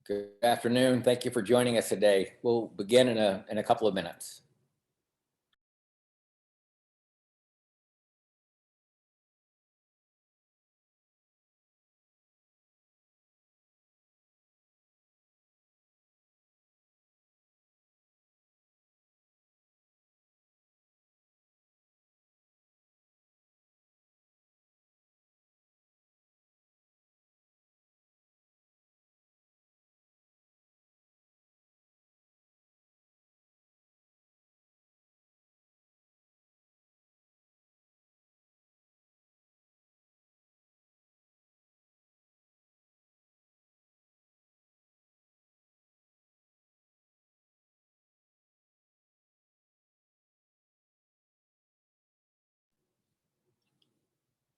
Good afternoon. Thank you for joining us today. We'll begin in a couple of minutes.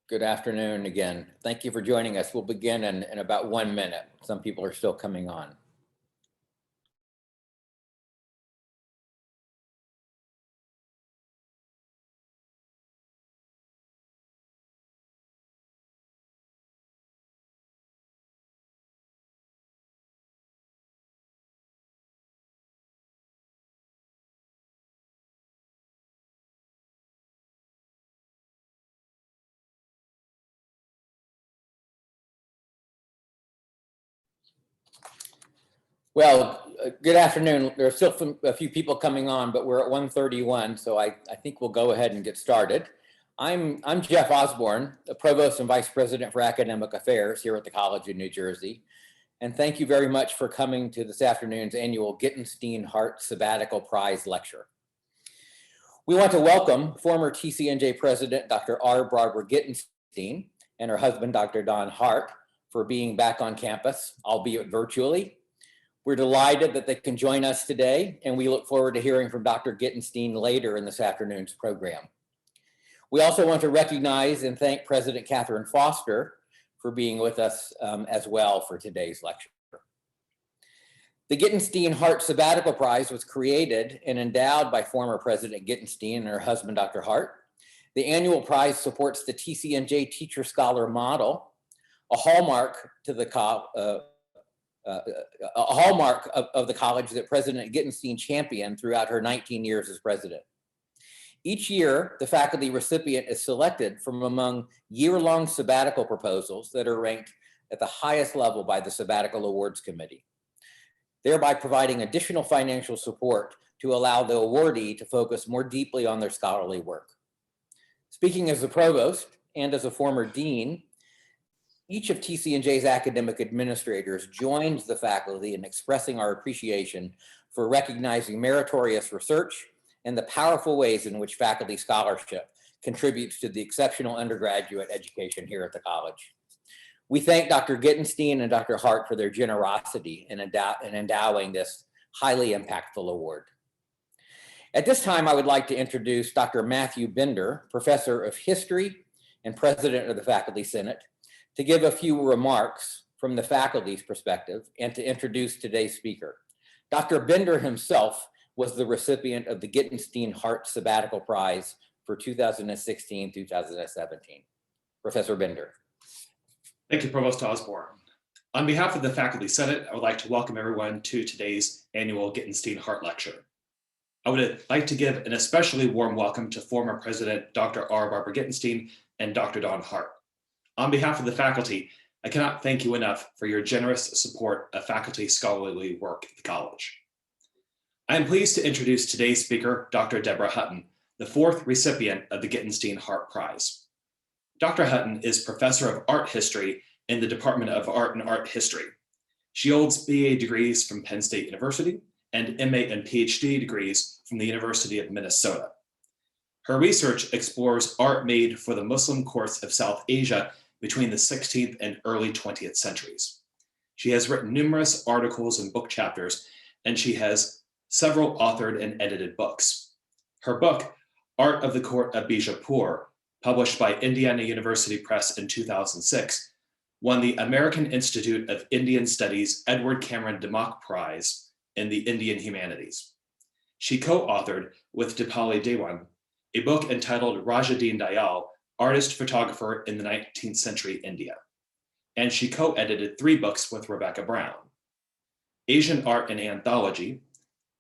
Good afternoon again. Thank you for joining us. We'll begin in about 1 minute. Some people are still coming on. Well, good afternoon. There are still a few people coming on, but we're at 1:31, so I think we'll go ahead and get started. I'm Jeff Osborne, the Provost and Vice President for Academic Affairs here at the College of New Jersey. And thank you very much for coming to this afternoon's annual Gitenstein-Hart Sabbatical Prize lecture. We want to welcome former TCNJ President Dr. R. Barbara Gitenstein and her husband, Dr. Don Hart, for being back on campus, albeit virtually. We're delighted that they can join us today, and we look forward to hearing from Dr. Gitenstein later in this afternoon's program. We also want to recognize and thank President Catherine Foster for being with us as well for today's lecture. The Gitenstein-Hart Sabbatical Prize was created and endowed by former President Gitenstein and her husband, Dr. Hart. The annual prize supports the TCNJ Teacher Scholar Model, a hallmark of the college that President Gitenstein championed throughout her 19 years as president. Each year, the faculty recipient is selected from among year-long sabbatical proposals that are ranked at the highest level by the Sabbatical Awards Committee, thereby providing additional financial support to allow the awardee to focus more deeply on their scholarly work. Speaking as a provost and as a former dean, each of TCNJ's academic administrators joins the faculty in expressing our appreciation for recognizing meritorious research and the powerful ways in which faculty scholarship contributes to the exceptional undergraduate education here at the college. We thank Dr. Gitenstein and Dr. Hart for their generosity in endowing this highly impactful award. At this time, I would like to introduce Dr. Matthew Bender, Professor of History and President of the Faculty Senate, to give a few remarks from the faculty's perspective and to introduce today's speaker. Dr. Bender himself was the recipient of the Gitenstein-Hart Sabbatical Prize for 2016-2017. Professor Bender. Thank you, Provost Osborne. On behalf of the Faculty Senate, I would like to welcome everyone to today's annual Gitenstein-Hart Lecture. I would like to give an especially warm welcome to former President Dr. R. Barbara Gitenstein and Dr. Don Hart. On behalf of the faculty, I cannot thank you enough for your generous support of faculty scholarly work at the college. I am pleased to introduce today's speaker, Dr. Deborah Hutton, the fourth recipient of the Gitenstein-Hart Prize. Dr. Hutton is Professor of Art History in the Department of Art and Art History. She holds BA degrees from Penn State University and MA and PhD degrees from the University of Minnesota. Her research explores art made for the Muslim courts of South Asia between the 16th and early 20th centuries. She has written numerous articles and book chapters, and she has several authored and edited books. Her book, Art of the Court of Bijapur, published by Indiana University Press in 2006, won the American Institute of Indian Studies Edward Cameron DeMock Prize in the Indian Humanities. She co-authored with Dipali Dewan a book entitled Raja Deen Dayal, Artist Photographer in the 19th Century India. And she co-edited 3 books with Rebecca Brown. Asian Art and Anthology,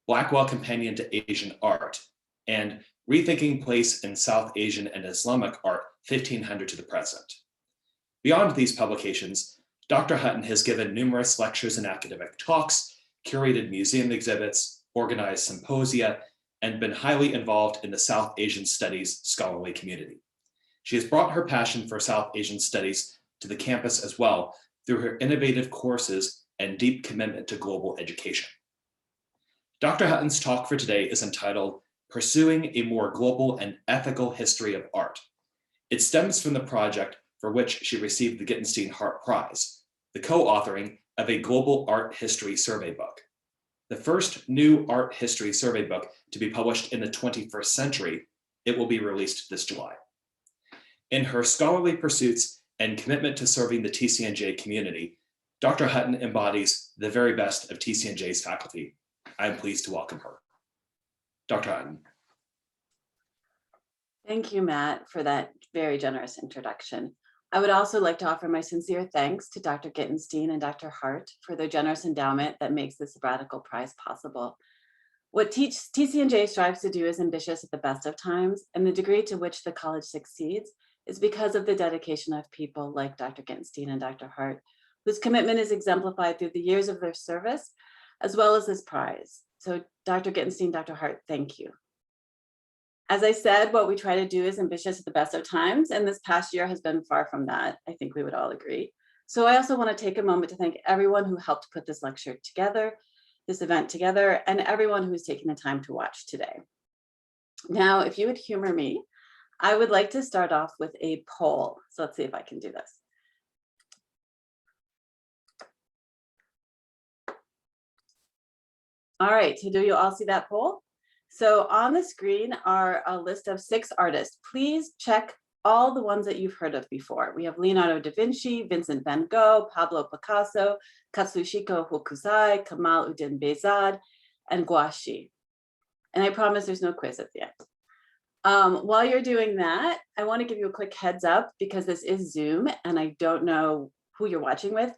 Blackwell Companion to Asian Art, and Rethinking Place in South Asian and Islamic Art 1500 to the Present. Beyond these publications, Dr. Hutton has given numerous lectures and academic talks, curated museum exhibits, organized symposia, and been highly involved in the South Asian Studies scholarly community. She has brought her passion for South Asian studies to the campus as well through her innovative courses and deep commitment to global education. Dr. Hutton's talk for today is entitled Pursuing a More Global and Ethical History of Art. It stems from the project for which she received the Gitenstein-Hart Prize, the co-authoring of a global art history survey book. The first new art history survey book to be published in the 21st century, it will be released this July. In her scholarly pursuits and commitment to serving the TCNJ community, Dr. Hutton embodies the very best of TCNJ's faculty. I am pleased to welcome her. Dr. Hutton. Thank you, Matt, for that very generous introduction. I would also like to offer my sincere thanks to Dr. Gitenstein and Dr. Hart for their generous endowment that makes the Sabbatical Prize possible. What TCNJ strives to do is ambitious at the best of times, and the degree to which the college succeeds is because of the dedication of people like Dr. Gitenstein and Dr. Hart, whose commitment is exemplified through the years of their service, as well as this prize. So Dr. Gitenstein, Dr. Hart, thank you. As I said, what we try to do is ambitious at the best of times, and this past year has been far from that. I think we would all agree. So I also want to take a moment to thank everyone who helped put this lecture together, this event together, and everyone who's taken the time to watch today. Now, if you would humor me, I would like to start off with a poll. So let's see if I can do this. All right, so do you all see that poll? So on the screen are a list of 6 artists. Please check all the ones that you've heard of before. We have Leonardo da Vinci, Vincent van Gogh, Pablo Picasso, Katsushika Hokusai, Kamal Uddin Behzad, and gouache. And I promise there's no quiz at the end. While you're doing that, I want to give you a quick heads up because this is Zoom and I don't know who you're watching with.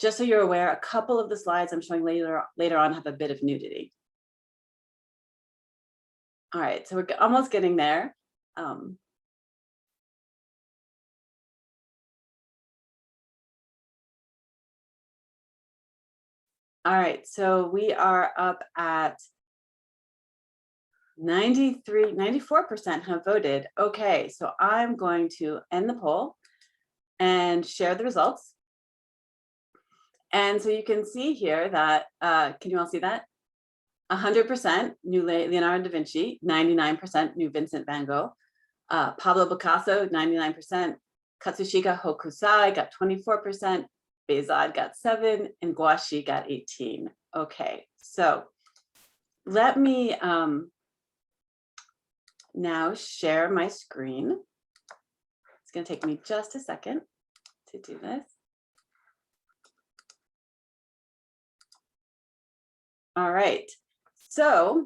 Just so you're aware, a couple of the slides I'm showing later on have a bit of nudity. All right, so we're almost getting there. All right, so we are up at 94% have voted. Okay, so I'm going to end the poll and share the results. And so you can see here that, can you all see that? 100% knew Leonardo da Vinci, 99% knew Vincent van Gogh, Pablo Picasso, 99%, Katsushika Hokusai got 24%, Behzad got 7%, and gouache got 18%. Okay, so let me now share my screen. It's going to take me just a second to do this. All right. So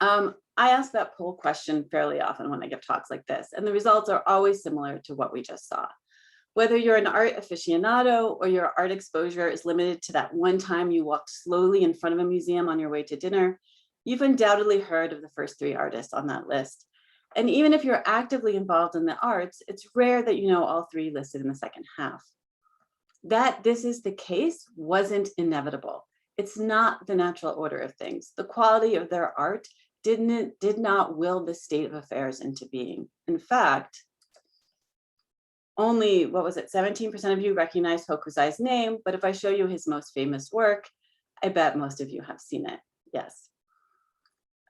I ask that poll question fairly often when I give talks like this, and the results are always similar to what we just saw. Whether you're an art aficionado or your art exposure is limited to that one time you walked slowly in front of a museum on your way to dinner, you've undoubtedly heard of the first 3 artists on that list. And even if you're actively involved in the arts, it's rare that you know all 3 listed in the second half. That this is the case wasn't inevitable. It's not the natural order of things. The quality of their art did not will this state of affairs into being. In fact, only, 17% of you recognize Hokusai's name, but if I show you his most famous work, I bet most of you have seen it, yes.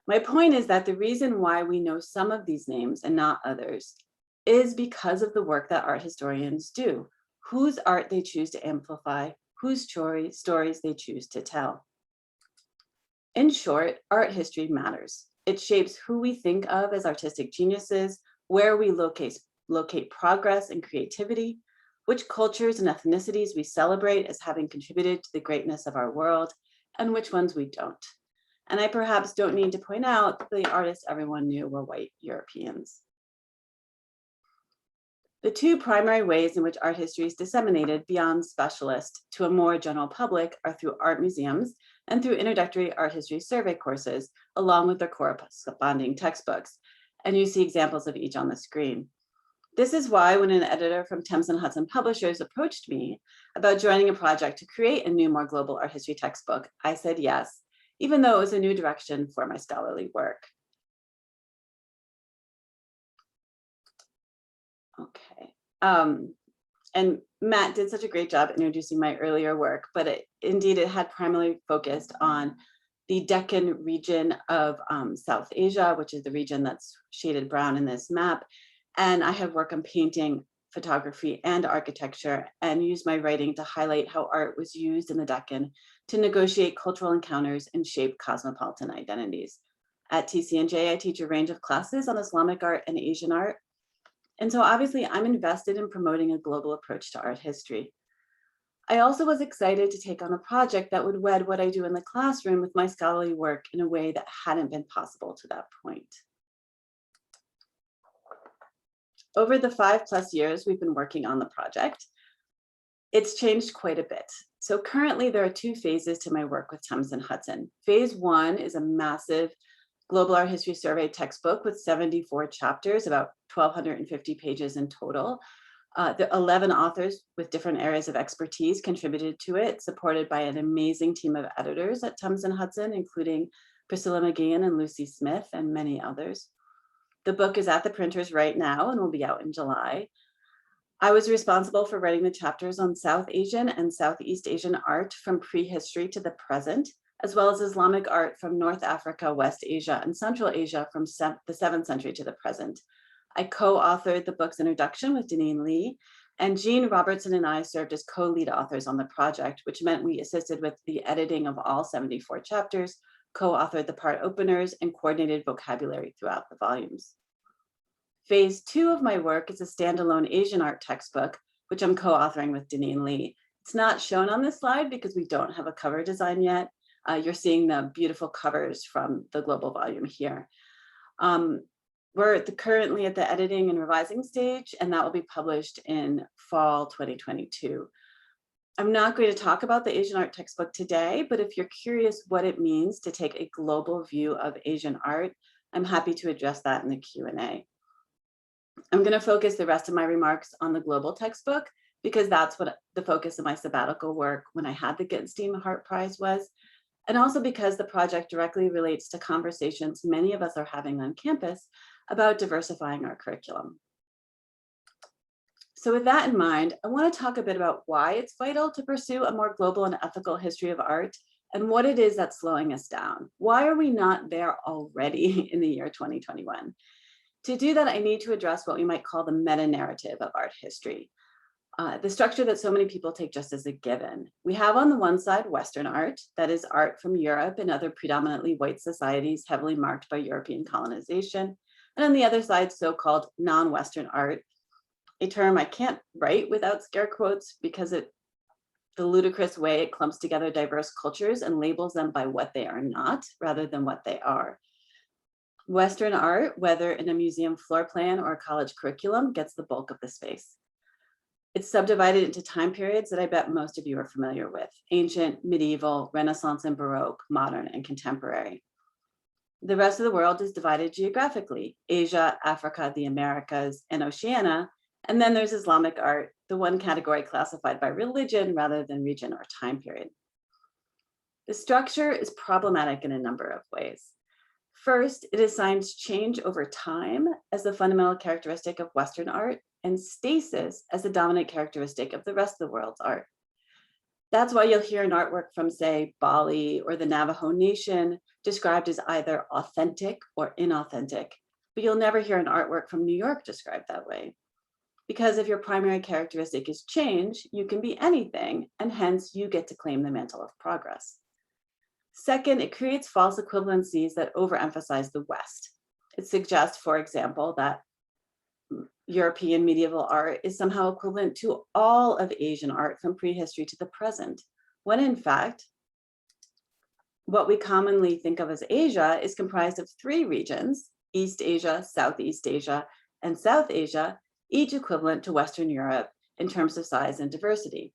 My point is that the reason why we know some of these names and not others is because of the work that art historians do, whose art they choose to amplify, whose stories they choose to tell. In short, art history matters. It shapes who we think of as artistic geniuses, where we locate progress and creativity, which cultures and ethnicities we celebrate as having contributed to the greatness of our world, and which ones we don't. And I perhaps don't need to point out that the artists everyone knew were white Europeans. The two primary ways in which art history is disseminated beyond specialists to a more general public are through art museums and through introductory art history survey courses, along with their corresponding textbooks. And you see examples of each on the screen. This is why when an editor from Thames and Hudson Publishers approached me about joining a project to create a new, more global art history textbook, I said yes, even though it was a new direction for my scholarly work. Okay. And Matt did such a great job introducing my earlier work, but indeed it had primarily focused on the Deccan region of South Asia, which is the region that's shaded brown in this map. And I have work on painting, photography, and architecture, and use my writing to highlight how art was used in the Deccan to negotiate cultural encounters and shape cosmopolitan identities. At TCNJ, I teach a range of classes on Islamic art and Asian art. And so obviously I'm invested in promoting a global approach to art history. I also was excited to take on a project that would wed what I do in the classroom with my scholarly work in a way that hadn't been possible to that point. Over the 5+ years we've been working on the project, it's changed quite a bit. So currently there are 2 phases to my work with Thames and Hudson. Phase 1 is a massive global art history survey textbook with 74 chapters, about 1,250 pages in total. The 11 authors with different areas of expertise contributed to it, supported by an amazing team of editors at Thames and Hudson, including Priscilla McGeehan and Lucy Smith and many others. The book is at the printers right now and will be out in July. I was responsible for writing the chapters on South Asian and Southeast Asian art from prehistory to the present, as well as Islamic art from North Africa, West Asia, and Central Asia from the 7th century to the present. I co-authored the book's introduction with Deneen Lee, and Jean Robertson and I served as co-lead authors on the project, which meant we assisted with the editing of all 74 chapters, co-authored the part openers, and coordinated vocabulary throughout the volumes. Phase 2 of my work is a standalone Asian art textbook, which I'm co-authoring with Deneen Lee. It's not shown on this slide because we don't have a cover design yet. You're seeing the beautiful covers from the global volume here. We're currently at the editing and revising stage, and that will be published in fall 2022. I'm not going to talk about the Asian art textbook today, but if you're curious what it means to take a global view of Asian art, I'm happy to address that in the Q&A. I'm going to focus the rest of my remarks on the global textbook because that's what the focus of my sabbatical work when I had the Gitenstein-Hart Prize was, and also because the project directly relates to conversations many of us are having on campus about diversifying our curriculum. So with that in mind, I want to talk a bit about why it's vital to pursue a more global and ethical history of art and what it is that's slowing us down. Why are we not there already in the year 2021? To do that, I need to address what we might call the meta-narrative of art history, the structure that so many people take just as a given. We have on the one side Western art, that is art from Europe and other predominantly white societies heavily marked by European colonization, and on the other side, so-called non-Western art, a term I can't write without scare quotes because the ludicrous way it clumps together diverse cultures and labels them by what they are not rather than what they are. Western art, whether in a museum floor plan or a college curriculum, gets the bulk of the space. It's subdivided into time periods that I bet most of you are familiar with: ancient, medieval, Renaissance and Baroque, modern, and contemporary. The rest of the world is divided geographically: Asia, Africa, the Americas, and Oceania. And then there's Islamic art, the one category classified by religion rather than region or time period. The structure is problematic in a number of ways. First, it assigns change over time as the fundamental characteristic of Western art and stasis as the dominant characteristic of the rest of the world's art. That's why you'll hear an artwork from, say, Bali or the Navajo Nation described as either authentic or inauthentic, but you'll never hear an artwork from New York described that way. Because if your primary characteristic is change, you can be anything, and hence you get to claim the mantle of progress. Second, it creates false equivalencies that overemphasize the West. It suggests, for example, that European medieval art is somehow equivalent to all of Asian art from prehistory to the present, when in fact, what we commonly think of as Asia is comprised of 3 regions: East Asia, Southeast Asia, and South Asia, each equivalent to Western Europe in terms of size and diversity.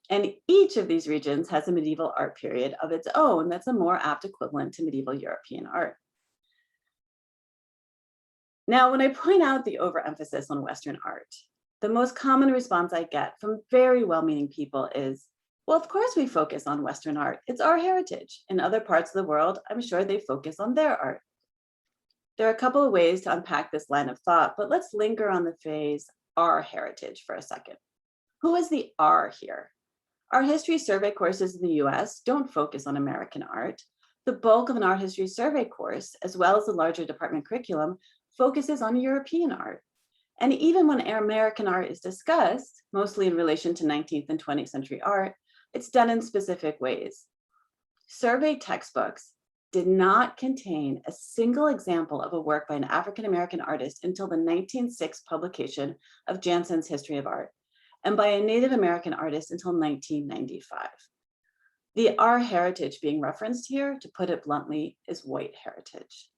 And each of these regions has a medieval art period of its own that's a more apt equivalent to medieval European art. Now, when I point out the overemphasis on Western art, the most common response I get from very well-meaning people is, well, of course we focus on Western art. It's our heritage. In other parts of the world, I'm sure they focus on their art. There are a couple of ways to unpack this line of thought, but let's linger on the phrase our heritage for a second. Who is the R here? Art history survey courses in the US don't focus on American art. The bulk of an art history survey course, as well as the larger department curriculum, focuses on European art. And even when American art is discussed, mostly in relation to 19th and 20th century art, it's done in specific ways. Survey textbooks did not contain a single example of a work by an African-American artist until the 1906 publication of Jansen's History of Art, and by a Native American artist until 1995. The R heritage being referenced here, to put it bluntly, is white heritage.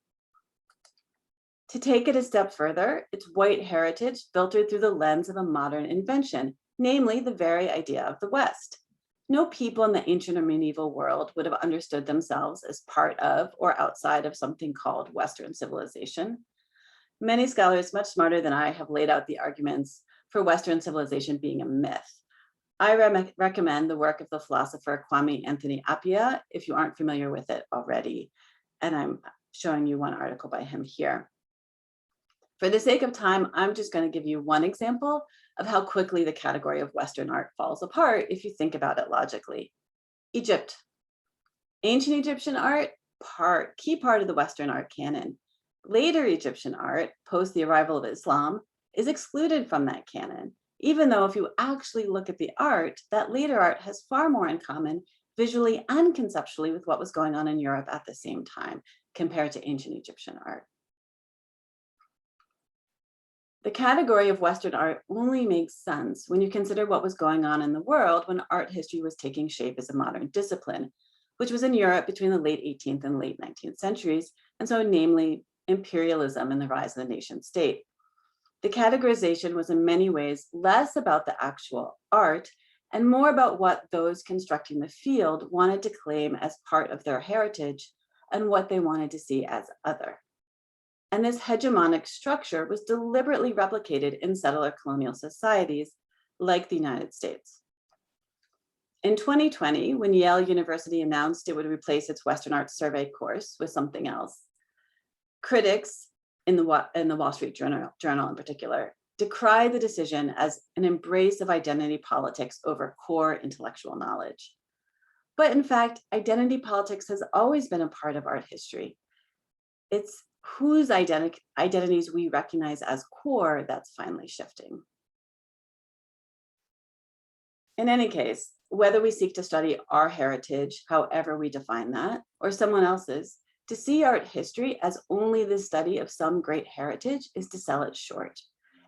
To take it a step further, it's white heritage filtered through the lens of a modern invention, namely the very idea of the West. No people in the ancient or medieval world would have understood themselves as part of or outside of something called Western civilization. Many scholars much smarter than I have laid out the arguments for Western civilization being a myth. I recommend the work of the philosopher Kwame Anthony Appiah if you aren't familiar with it already. And I'm showing you one article by him here. For the sake of time, I'm just going to give you one example of how quickly the category of Western art falls apart if you think about it logically. Egypt. Ancient Egyptian art, key part of the Western art canon. Later Egyptian art, post the arrival of Islam, is excluded from that canon, even though if you actually look at the art, that later art has far more in common visually and conceptually with what was going on in Europe at the same time compared to ancient Egyptian art. The category of Western art only makes sense when you consider what was going on in the world when art history was taking shape as a modern discipline, which was in Europe between the late 18th and late 19th centuries, and so namely imperialism and the rise of the nation state. The categorization was in many ways less about the actual art and more about what those constructing the field wanted to claim as part of their heritage and what they wanted to see as other. And this hegemonic structure was deliberately replicated in settler colonial societies like the United States. In 2020, when Yale University announced it would replace its Western Art Survey course with something else, critics in the Wall Street Journal in particular, decried the decision as an embrace of identity politics over core intellectual knowledge. But in fact, identity politics has always been a part of art history. It's whose identities we recognize as core that's finally shifting. In any case, whether we seek to study our heritage, however we define that, or someone else's, to see art history as only the study of some great heritage is to sell it short.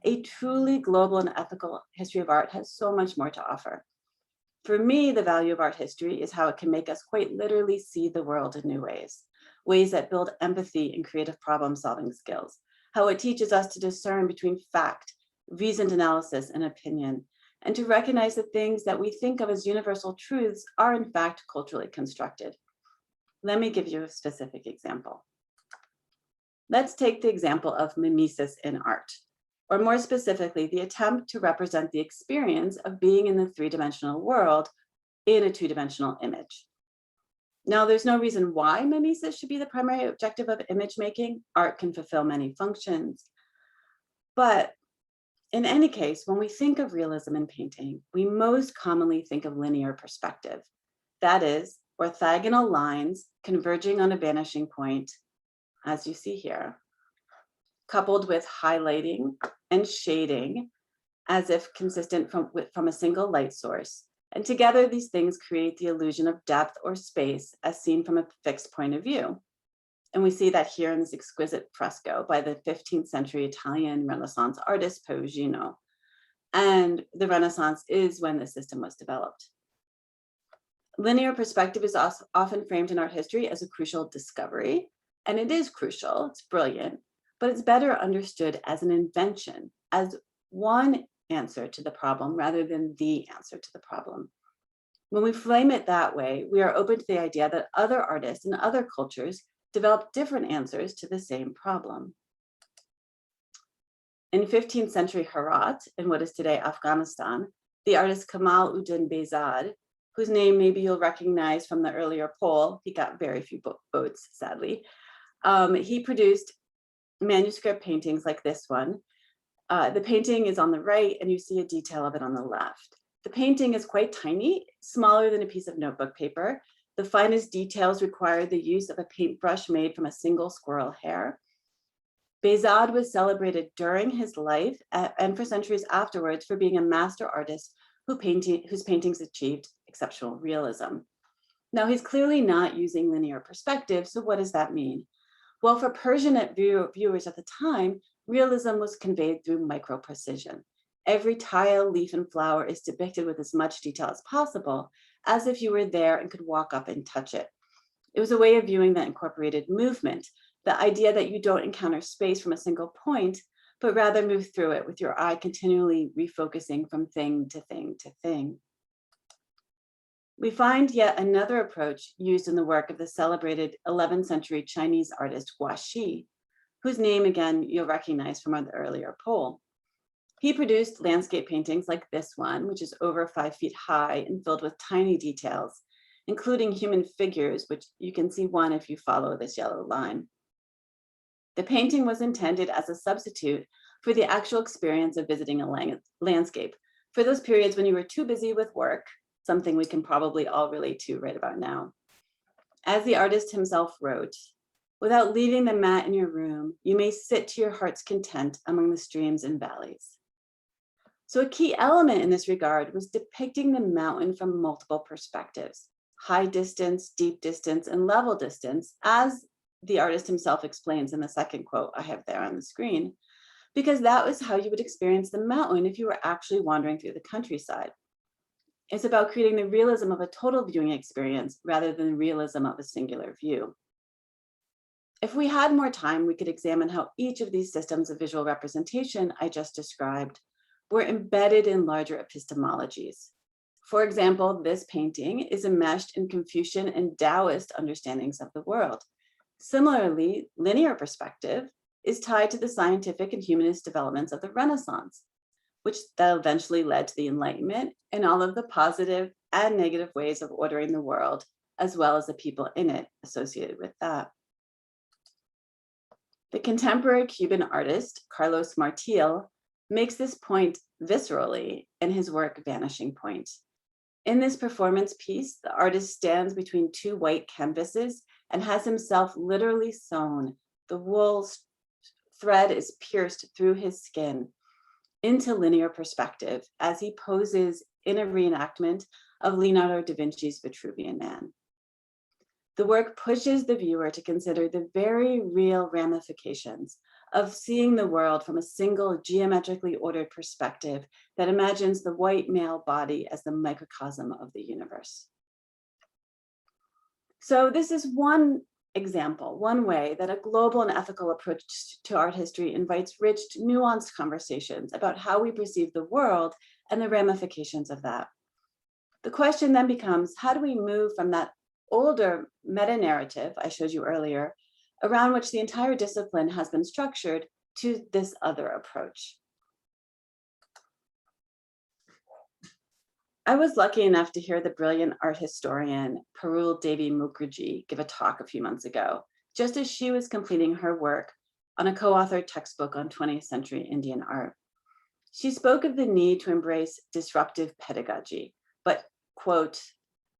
A truly global and ethical history of art has so much more to offer. For me, the value of art history is how it can make us quite literally see the world in new ways that build empathy and creative problem-solving skills, how it teaches us to discern between fact, reasoned analysis, and opinion, and to recognize that things that we think of as universal truths are in fact culturally constructed. Let me give you a specific example. Let's take the example of mimesis in art, or more specifically, the attempt to represent the experience of being in the three-dimensional world in a two-dimensional image. Now, there's no reason why mimesis should be the primary objective of image making. Art can fulfill many functions. But in any case, when we think of realism in painting, we most commonly think of linear perspective. That is, orthogonal lines converging on a vanishing point, as you see here, coupled with highlighting and shading as if consistent from a single light source. And together, these things create the illusion of depth or space as seen from a fixed point of view. And we see that here in this exquisite fresco by the 15th century Italian Renaissance artist Perugino. And the Renaissance is when the system was developed. Linear perspective is also often framed in art history as a crucial discovery. And it is crucial, it's brilliant, but it's better understood as an invention, as one answer to the problem rather than the answer to the problem. When we frame it that way, we are open to the idea that other artists and other cultures develop different answers to the same problem. In 15th century Herat, in what is today Afghanistan, the artist Kamal Uddin Behzad, whose name maybe you'll recognize from the earlier poll, he got very few votes, sadly. He produced manuscript paintings like this one. The painting is on the right and you see a detail of it on the left. The painting is quite tiny, smaller than a piece of notebook paper. The finest details require the use of a paintbrush made from a single squirrel hair. Behzad was celebrated during his life and for centuries afterwards for being a master artist whose paintings achieved exceptional realism. Now, he's clearly not using linear perspective, so what does that mean? Well, for Persian viewers at the time, realism was conveyed through micro-precision. Every tile, leaf, and flower is depicted with as much detail as possible, as if you were there and could walk up and touch it. It was a way of viewing that incorporated movement, the idea that you don't encounter space from a single point, but rather move through it with your eye continually refocusing from thing to thing to thing. We find yet another approach used in the work of the celebrated 11th century Chinese artist Guaxi, whose name again you'll recognize from the earlier poll. He produced landscape paintings like this one, which is over 5 feet high and filled with tiny details, including human figures, which you can see one if you follow this yellow line. The painting was intended as a substitute for the actual experience of visiting a landscape for those periods when you were too busy with work, something we can probably all relate to right about now. As the artist himself wrote, "Without leaving the mat in your room, you may sit to your heart's content among the streams and valleys." So a key element in this regard was depicting the mountain from multiple perspectives, high distance, deep distance, and level distance, as the artist himself explains in the second quote I have there on the screen, because that was how you would experience the mountain if you were actually wandering through the countryside. It's about creating the realism of a total viewing experience rather than the realism of a singular view. If we had more time, we could examine how each of these systems of visual representation I just described were embedded in larger epistemologies. For example, this painting is enmeshed in Confucian and Taoist understandings of the world. Similarly, linear perspective is tied to the scientific and humanist developments of the Renaissance, which that eventually led to the Enlightenment and all of the positive and negative ways of ordering the world, as well as the people in it associated with that. The contemporary Cuban artist, Carlos Martill, makes this point viscerally in his work Vanishing Point. In this performance piece, the artist stands between two white canvases and has himself literally sewn. The wool thread is pierced through his skin into linear perspective as he poses in a reenactment of Leonardo da Vinci's Vitruvian Man. The work pushes the viewer to consider the very real ramifications of seeing the world from a single geometrically ordered perspective that imagines the white male body as the microcosm of the universe. So this is one example, one way that a global and ethical approach to art history invites rich, nuanced conversations about how we perceive the world and the ramifications of that. The question then becomes, how do we move from that older meta-narrative I showed you earlier, around which the entire discipline has been structured, to this other approach? I was lucky enough to hear the brilliant art historian Parul Devi Mukherjee give a talk a few months ago, just as she was completing her work on a co-authored textbook on 20th century Indian art. She spoke of the need to embrace disruptive pedagogy, but, quote,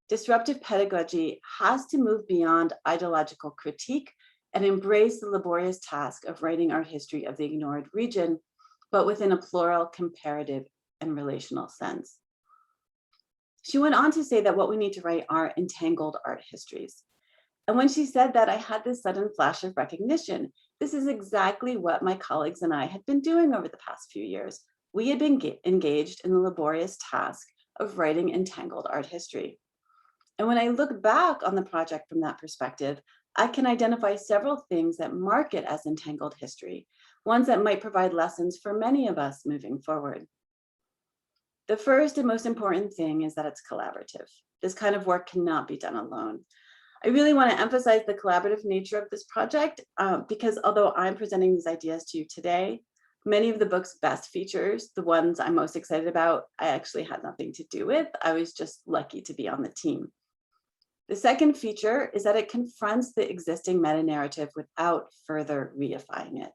"Disruptive pedagogy has to move beyond ideological critique and embrace the laborious task of writing art history of the ignored region, but within a plural, comparative, and relational sense." She went on to say that what we need to write are entangled art histories. And when she said that, I had this sudden flash of recognition. This is exactly what my colleagues and I had been doing over the past few years. We had been engaged in the laborious task of writing entangled art history. And when I look back on the project from that perspective, I can identify several things that mark it as entangled history, ones that might provide lessons for many of us moving forward. The first and most important thing is that it's collaborative. This kind of work cannot be done alone. I really want to emphasize the collaborative nature of this project because although I'm presenting these ideas to you today, many of the book's best features, the ones I'm most excited about, I actually had nothing to do with. I was just lucky to be on the team. The second feature is that it confronts the existing meta-narrative without further reifying it.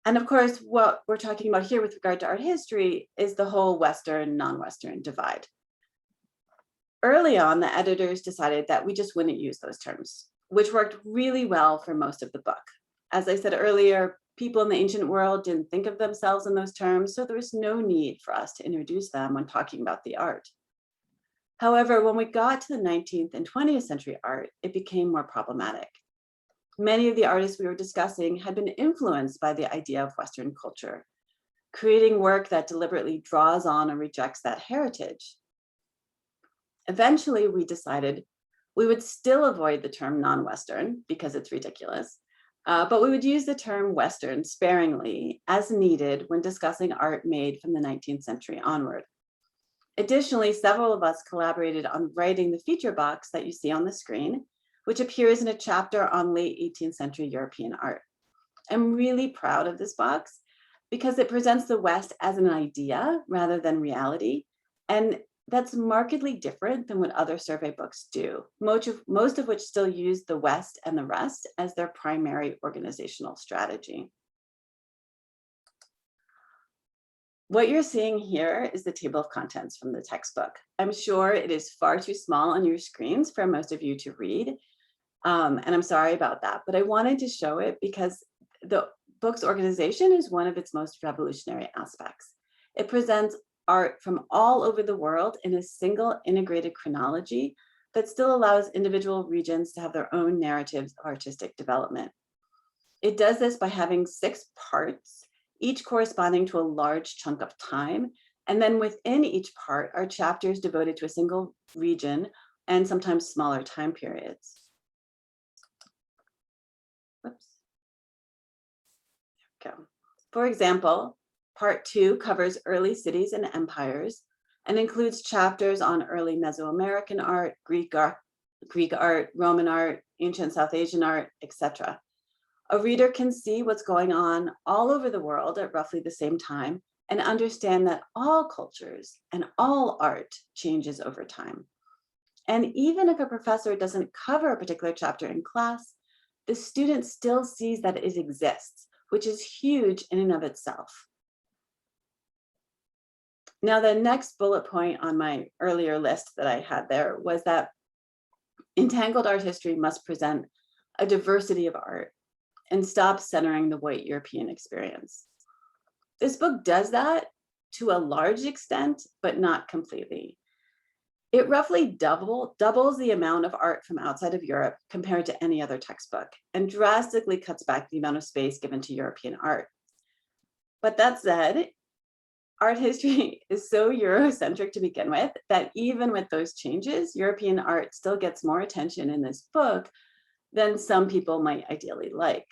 And of course, what we're talking about here with regard to art history is the whole Western, non-Western divide. Early on, the editors decided that we just wouldn't use those terms, which worked really well for most of the book. As I said earlier, people in the ancient world didn't think of themselves in those terms, so there was no need for us to introduce them when talking about the art. However, when we got to the 19th and 20th century art, it became more problematic. Many of the artists we were discussing had been influenced by the idea of Western culture, creating work that deliberately draws on or rejects that heritage. Eventually, we decided we would still avoid the term non-Western because it's ridiculous, but we would use the term Western sparingly as needed when discussing art made from the 19th century onward. Additionally, several of us collaborated on writing the feature box that you see on the screen, which appears in a chapter on late 18th century European art. I'm really proud of this box because it presents the West as an idea rather than reality, and that's markedly different than what other survey books do, most of which still use the West and the rest as their primary organizational strategy. What you're seeing here is the table of contents from the textbook. I'm sure it is far too small on your screens for most of you to read, and I'm sorry about that, but I wanted to show it because the book's organization is one of its most revolutionary aspects. It presents art from all over the world in a single integrated chronology that still allows individual regions to have their own narratives of artistic development. It does this by having 6 parts, each corresponding to a large chunk of time. And then within each part are chapters devoted to a single region and sometimes smaller time periods. Whoops. There we go. For example, Part 2 covers early cities and empires and includes chapters on early Mesoamerican art, Greek art, Roman art, ancient South Asian art, etc. A reader can see what's going on all over the world at roughly the same time and understand that all cultures and all art changes over time. And even if a professor doesn't cover a particular chapter in class, the student still sees that it exists, which is huge in and of itself. Now, the next bullet point on my earlier list that I had there was that entangled art history must present a diversity of art and stop centering the white European experience. This book does that to a large extent, but not completely. It roughly doubles the amount of art from outside of Europe compared to any other textbook and drastically cuts back the amount of space given to European art. But that said, art history is so Eurocentric to begin with that even with those changes, European art still gets more attention in this book than some people might ideally like.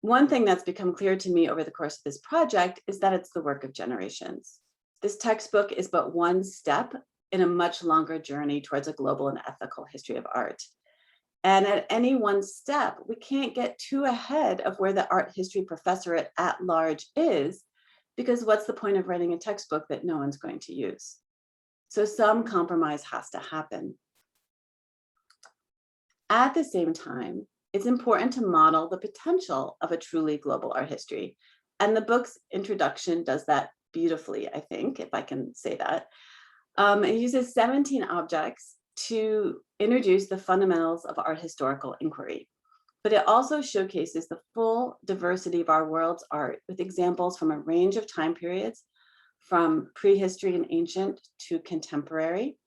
One thing that's become clear to me over the course of this project is that it's the work of generations. This textbook is but one step in a much longer journey towards a global and ethical history of art. And at any one step, we can't get too ahead of where the art history professorate at large is, because what's the point of writing a textbook that no one's going to use? So some compromise has to happen. At the same time, it's important to model the potential of a truly global art history. And the book's introduction does that beautifully, I think, if I can say that. It uses 17 objects to introduce the fundamentals of art historical inquiry. But it also showcases the full diversity of our world's art with examples from a range of time periods, from prehistory and ancient to contemporary,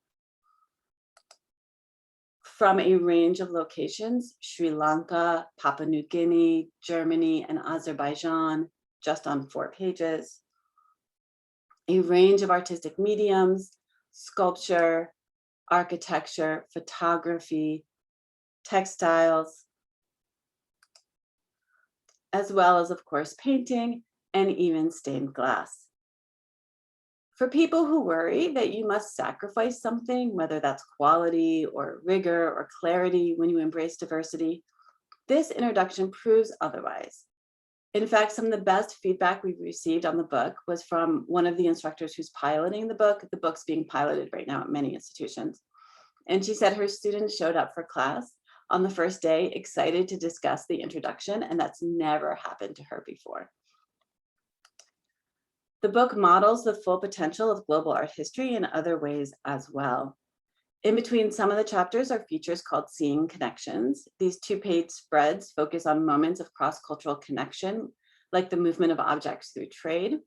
from a range of locations, Sri Lanka, Papua New Guinea, Germany, and Azerbaijan, just on 4 pages, a range of artistic mediums, sculpture, architecture, photography, textiles, as well as, of course, painting and even stained glass. For people who worry that you must sacrifice something, whether that's quality or rigor or clarity when you embrace diversity, this introduction proves otherwise. In fact, some of the best feedback we've received on the book was from one of the instructors who's piloting the book. The book's being piloted right now at many institutions. And she said her students showed up for class on the first day, excited to discuss the introduction, and that's never happened to her before. The book models the full potential of global art history in other ways as well. In between some of the chapters are features called Seeing Connections. These two-page spreads focus on moments of cross-cultural connection, like the movement of objects through trade,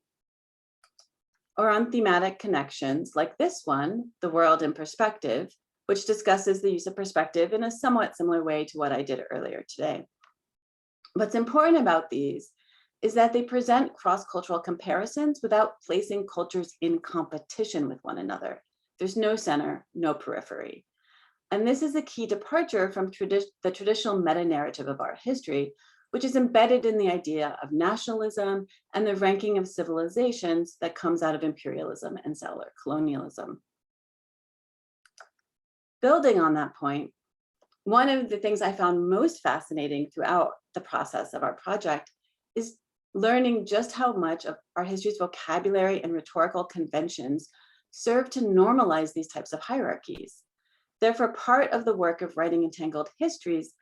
or on thematic connections like this one, The World in Perspective, which discusses the use of perspective in a somewhat similar way to what I did earlier today. What's important about these is that they present cross-cultural comparisons without placing cultures in competition with one another. There's no center, no periphery. And this is a key departure from the traditional meta-narrative of art history, which is embedded in the idea of nationalism and the ranking of civilizations that comes out of imperialism and settler colonialism. Building on that point, one of the things I found most fascinating throughout the process of our project is learning just how much of our history's vocabulary and rhetorical conventions serve to normalize these types of hierarchies. Therefore, part of the work of writing entangled histories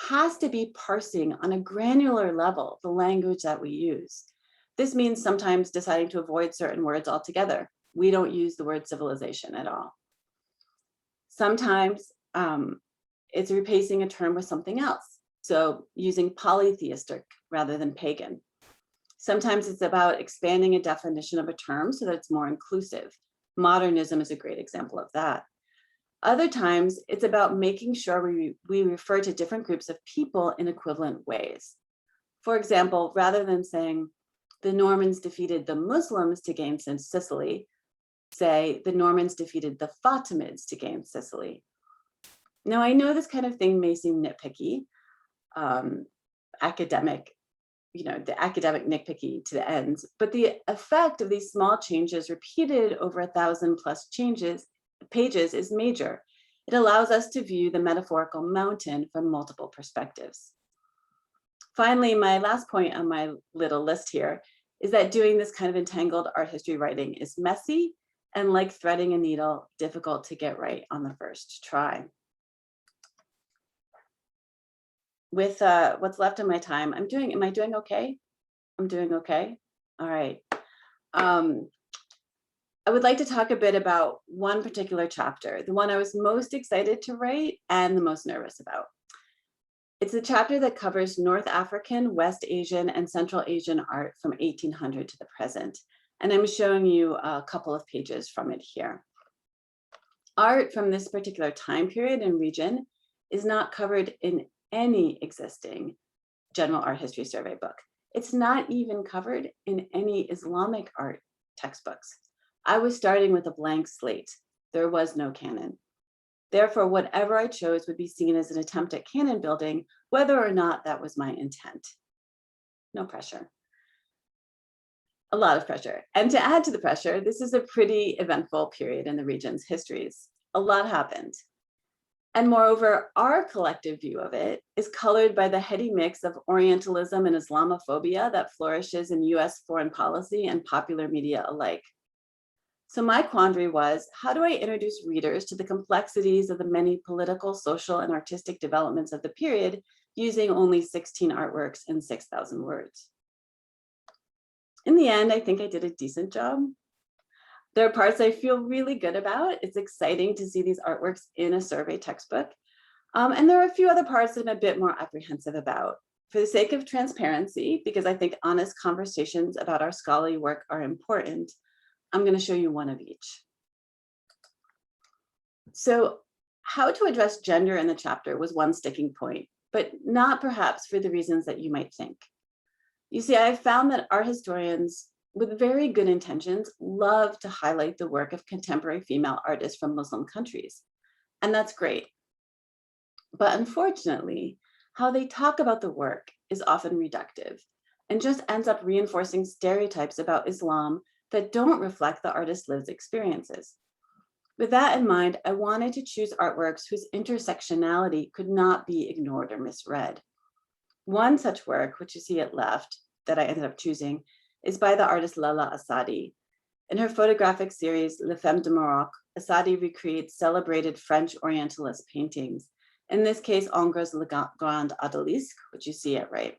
has to be parsing on a granular level the language that we use. This means sometimes deciding to avoid certain words altogether. We don't use the word civilization at all. Sometimes it's replacing a term with something else. So using polytheistic rather than pagan. Sometimes it's about expanding a definition of a term so that it's more inclusive. Modernism is a great example of that. Other times it's about making sure we refer to different groups of people in equivalent ways. For example, rather than saying the Normans defeated the Muslims to gain Sicily, say the Normans defeated the Fatimids to gain Sicily. Now, I know this kind of thing may seem nitpicky, academic nitpicky to the ends, but the effect of these small changes repeated over 1,000+ pages is major. It allows us to view the metaphorical mountain from multiple perspectives. Finally, my last point on my little list here is that doing this kind of entangled art history writing is messy and, like threading a needle, difficult to get right on the first try. With what's left of my time, am I doing okay? I'm doing okay. All right. I would like to talk a bit about one particular chapter, the one I was most excited to write and the most nervous about. It's a chapter that covers North African, West Asian, and Central Asian art from 1800 to the present. And I'm showing you a couple of pages from it here. Art from this particular time period and region is not covered in any existing general art history survey book. It's not even covered in any Islamic art textbooks. I was starting with a blank slate. There was no canon. Therefore, whatever I chose would be seen as an attempt at canon building, whether or not that was my intent. No pressure. A lot of pressure. And to add to the pressure, this is a pretty eventful period in the region's histories. A lot happened. And moreover, our collective view of it is colored by the heady mix of Orientalism and Islamophobia that flourishes in US foreign policy and popular media alike. So my quandary was, how do I introduce readers to the complexities of the many political, social, and artistic developments of the period using only 16 artworks and 6,000 words? In the end, I think I did a decent job. There are parts I feel really good about. It's exciting to see these artworks in a survey textbook. And there are a few other parts that I'm a bit more apprehensive about. For the sake of transparency, because I think honest conversations about our scholarly work are important, I'm going to show you one of each. So how to address gender in the chapter was one sticking point, but not perhaps for the reasons that you might think. You see, I've found that art historians with very good intentions love to highlight the work of contemporary female artists from Muslim countries, and that's great. But unfortunately, how they talk about the work is often reductive and just ends up reinforcing stereotypes about Islam that don't reflect the artist's lived experiences. With that in mind, I wanted to choose artworks whose intersectionality could not be ignored or misread. One such work, which you see at left, that I ended up choosing, is by the artist Lala Assadi. In her photographic series, Les Femmes de Maroc, Assadi recreates celebrated French Orientalist paintings, in this case, Ingres Le Grand Odalisque, which you see at right.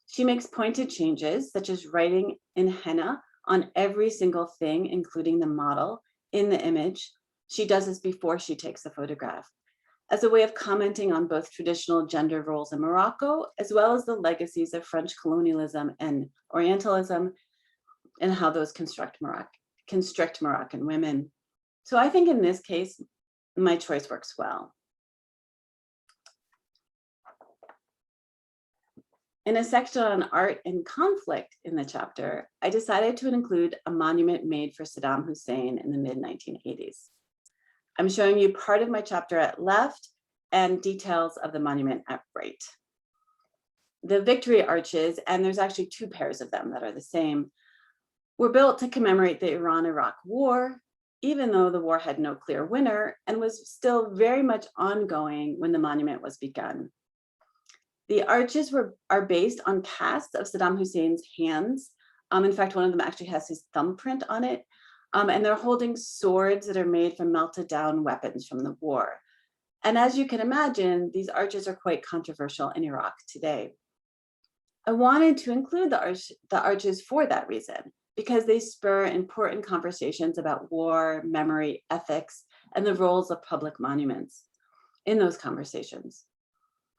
She makes pointed changes, such as writing in henna on every single thing, including the model, in the image. She does this before she takes the photograph, as a way of commenting on both traditional gender roles in Morocco, as well as the legacies of French colonialism and Orientalism, and how those constrict Moroccan women. So I think in this case, my choice works well. In a section on art and conflict in the chapter, I decided to include a monument made for Saddam Hussein in the mid-1980s. I'm showing you part of my chapter at left and details of the monument at right. The victory arches, and there's actually two pairs of them that are the same, were built to commemorate the Iran-Iraq War, even though the war had no clear winner and was still very much ongoing when the monument was begun. The arches are based on casts of Saddam Hussein's hands. In fact, one of them actually has his thumbprint on it. And they're holding swords that are made from melted down weapons from the war. And as you can imagine, these arches are quite controversial in Iraq today. I wanted to include the arches for that reason, because they spur important conversations about war, memory, ethics, and the roles of public monuments in those conversations.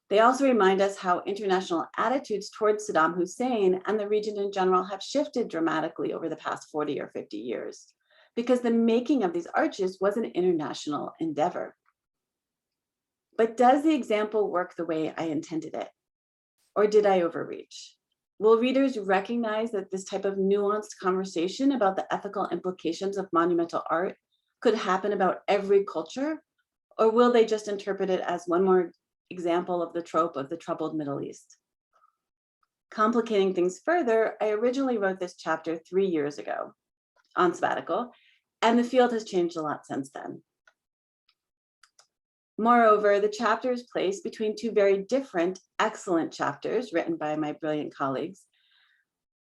They also remind us how international attitudes towards Saddam Hussein and the region in general have shifted dramatically over the past 40 or 50 years, because the making of these arches was an international endeavor. But does the example work the way I intended it? Or did I overreach? Will readers recognize that this type of nuanced conversation about the ethical implications of monumental art could happen about every culture? Or will they just interpret it as one more example of the trope of the troubled Middle East? Complicating things further, I originally wrote this chapter 3 years ago on sabbatical, and the field has changed a lot since then. Moreover, the chapter is placed between two very different, excellent chapters written by my brilliant colleagues.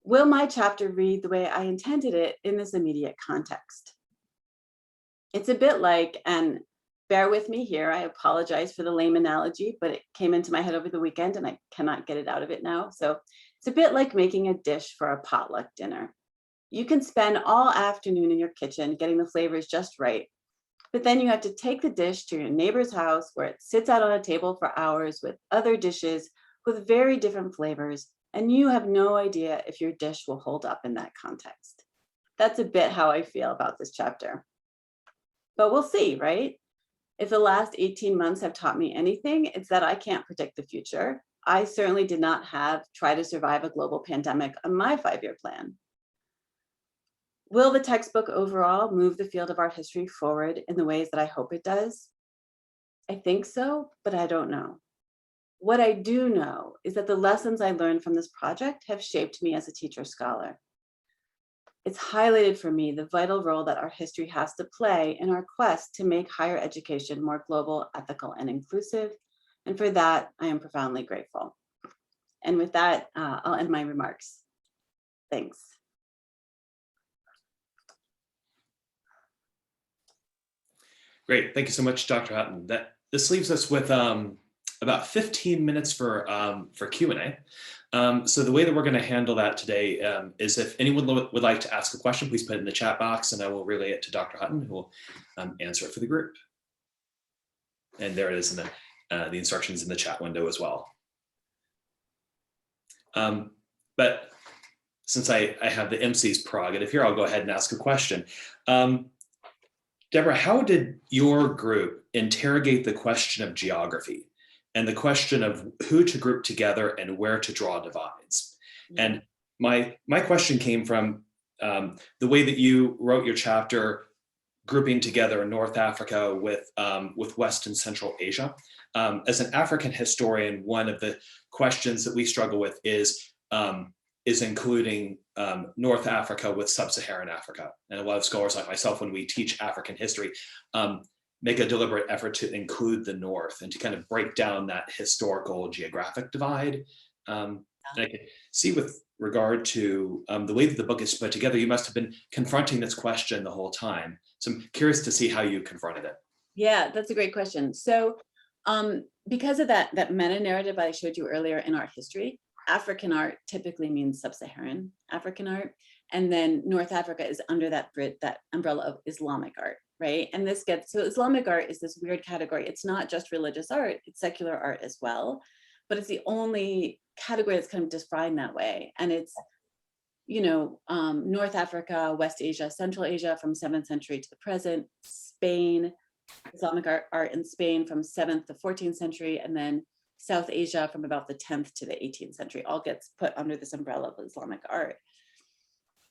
Will my chapter read the way I intended it in this immediate context? It's a bit like, and bear with me here, I apologize for the lame analogy, but it came into my head over the weekend and I cannot get it out of it now. So it's a bit like making a dish for a potluck dinner. You can spend all afternoon in your kitchen getting the flavors just right, but then you have to take the dish to your neighbor's house where it sits out on a table for hours with other dishes with very different flavors, and you have no idea if your dish will hold up in that context. That's a bit how I feel about this chapter. But we'll see, right? If the last 18 months have taught me anything, it's that I can't predict the future. I certainly did not have try to survive a global pandemic on my 5-year plan. Will the textbook overall move the field of art history forward in the ways that I hope it does? I think so, but I don't know. What I do know is that the lessons I learned from this project have shaped me as a teacher scholar. It's highlighted for me the vital role that art history has to play in our quest to make higher education more global, ethical, and inclusive. And for that, I am profoundly grateful. And with that, I'll end my remarks. Thanks. Great, thank you so much, Dr. Hutton. This leaves us with about 15 minutes for Q&A. So the way that we're going to handle that today is if anyone would like to ask a question, please put it in the chat box and I will relay it to Dr. Hutton, who will answer it for the group. And there it is in the instructions in the chat window as well. But since I have the MC's prerogative here, I'll go ahead and ask a question. Deborah, how did your group interrogate the question of geography and the question of who to group together and where to draw divides? And my question came from the way that you wrote your chapter grouping together North Africa with West and Central Asia. As an African historian, one of the questions that we struggle with is including North Africa with Sub-Saharan Africa. And a lot of scholars like myself, when we teach African history, make a deliberate effort to include the North and to kind of break down that historical geographic divide. And I can see with regard to the way that the book is put together, you must have been confronting this question the whole time. So I'm curious to see how you confronted it. Yeah, that's a great question. So because of that meta narrative I showed you earlier in art history, African art typically means Sub-Saharan African art. And then North Africa is under that umbrella of Islamic art, right? And so Islamic art is this weird category. It's not just religious art, it's secular art as well. But it's the only category that's kind of defined that way. And it's, North Africa, West Asia, Central Asia from 7th century to the present, Spain, Islamic art in Spain from 7th to 14th century, and then South Asia from about the 10th to the 18th century, all gets put under this umbrella of Islamic art.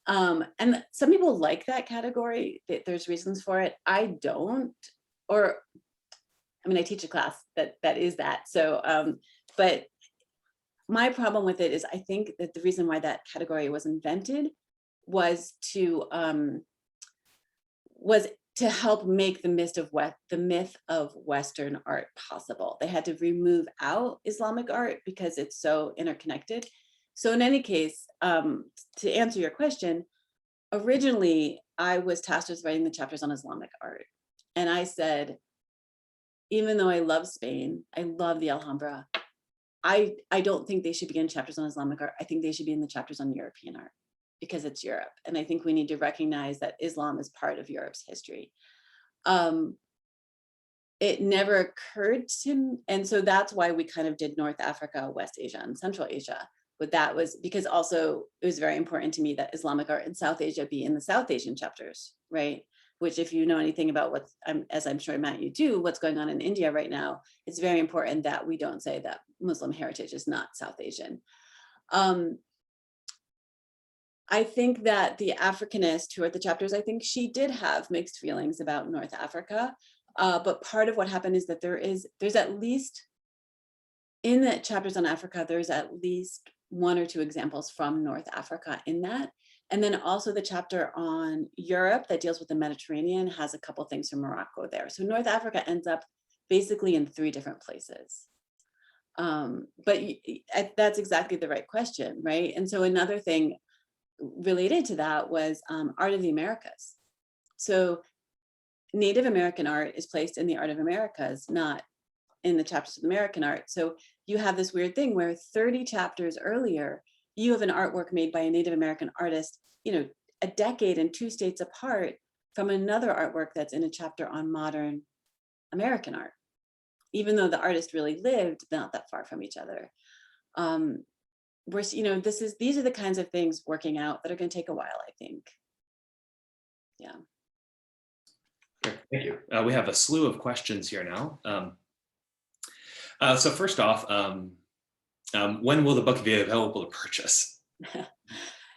And some people like that category. There's reasons for it. I don't, I teach a class that is that. So, but my problem with it is I think that the reason why that category was invented was to help make the myth of Western art possible. They had to remove out Islamic art because it's so interconnected. So in any case, to answer your question, originally I was tasked with writing the chapters on Islamic art. And I said, even though I love Spain, I love the Alhambra, I don't think they should be in chapters on Islamic art. I think they should be in the chapters on European art because it's Europe. And I think we need to recognize that Islam is part of Europe's history. It never occurred to me. And so that's why we kind of did North Africa, West Asia, and Central Asia. But that was because also it was very important to me that Islamic art in South Asia be in the South Asian chapters, right? Which if you know anything about as I'm sure Matt, you do, what's going on in India right now, it's very important that we don't say that Muslim heritage is not South Asian. I think that the Africanist who wrote the chapters, I think she did have mixed feelings about North Africa. But part of what happened is that there's at least, in the chapters on Africa, there's at least 1 or 2 examples from North Africa in that. And then also the chapter on Europe that deals with the Mediterranean has a couple things from Morocco there. So North Africa ends up basically in 3 different places. But that's exactly the right question, right? And so another thing related to that was art of the Americas. So Native American art is placed in the art of Americas, not in the chapters of American art. So you have this weird thing where 30 chapters earlier, you have an artwork made by a Native American artist, a decade and 2 states apart from another artwork that's in a chapter on modern American art, even though the artist really lived not that far from each other. These are the kinds of things working out that are going to take a while, I think. Yeah. Okay, thank you. We have a slew of questions here now. So first off, when will the book be available to purchase?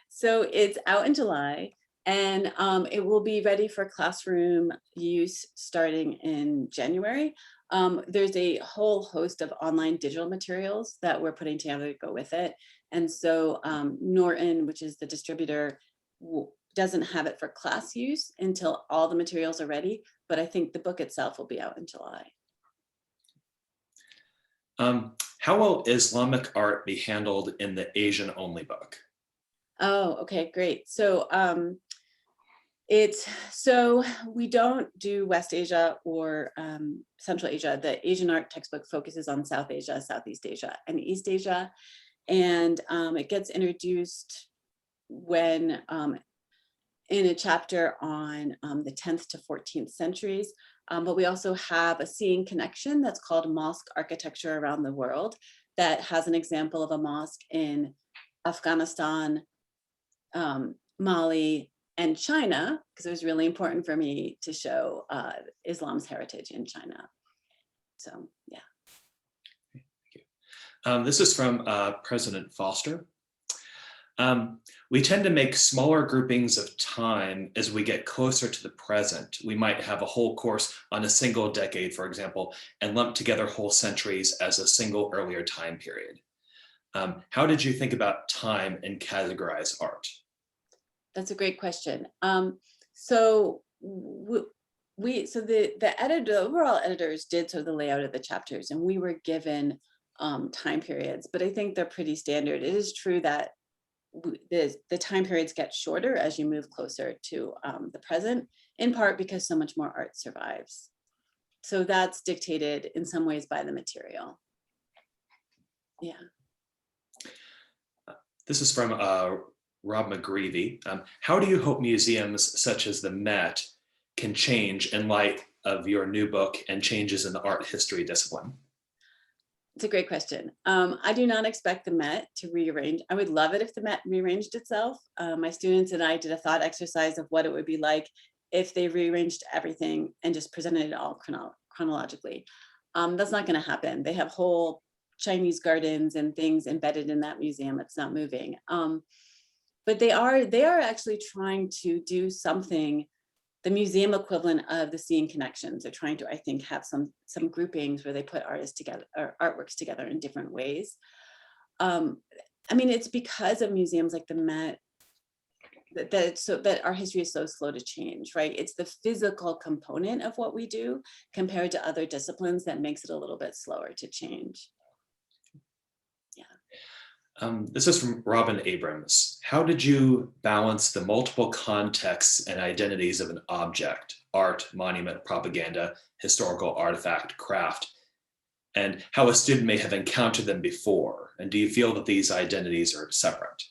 So it's out in July, and it will be ready for classroom use starting in January. There's a whole host of online digital materials that we're putting together to go with it. And so Norton, which is the distributor, doesn't have it for class use until all the materials are ready, but I think the book itself will be out in July. How will Islamic art be handled in the Asian-only book? Oh, okay, great. So we don't do West Asia or Central Asia. The Asian art textbook focuses on South Asia, Southeast Asia, and East Asia. And it gets introduced when in a chapter on the 10th to 14th centuries. But we also have a seeing connection that's called Mosque Architecture Around the World that has an example of a mosque in Afghanistan, Mali, and China, because it was really important for me to show Islam's heritage in China. So, yeah. Thank you. This is from President Foster. We tend to make smaller groupings of time as we get closer to the present. We might have a whole course on a single decade, for example, and lump together whole centuries as a single earlier time period. How did you think about time and categorize art? That's a great question. So the overall editors did sort of the layout of the chapters, and we were given time periods, but I think they're pretty standard. It is true that the time periods get shorter as you move closer to the present, in part because so much more art survives. So that's dictated in some ways by the material. Yeah. This is from Rob McGreevy. How do you hope museums such as the Met can change in light of your new book and changes in the art history discipline? It's a great question. I do not expect the Met to rearrange. I would love it if the Met rearranged itself. My students and I did a thought exercise of what it would be like if they rearranged everything and just presented it all chronologically. That's not going to happen. They have whole Chinese gardens and things embedded in that museum. It's not moving. But they are actually trying to do something, the museum equivalent of the Seeing Connections. They're trying to, I think, have some groupings where they put artists together or artworks together in different ways. I mean, it's because of museums like the Met that our history is so slow to change, right? It's the physical component of what we do compared to other disciplines that makes it a little bit slower to change. This is from Robin Abrams. How did you balance the multiple contexts and identities of an object, art, monument, propaganda, historical artifact, craft, and how a student may have encountered them before? And do you feel that these identities are separate?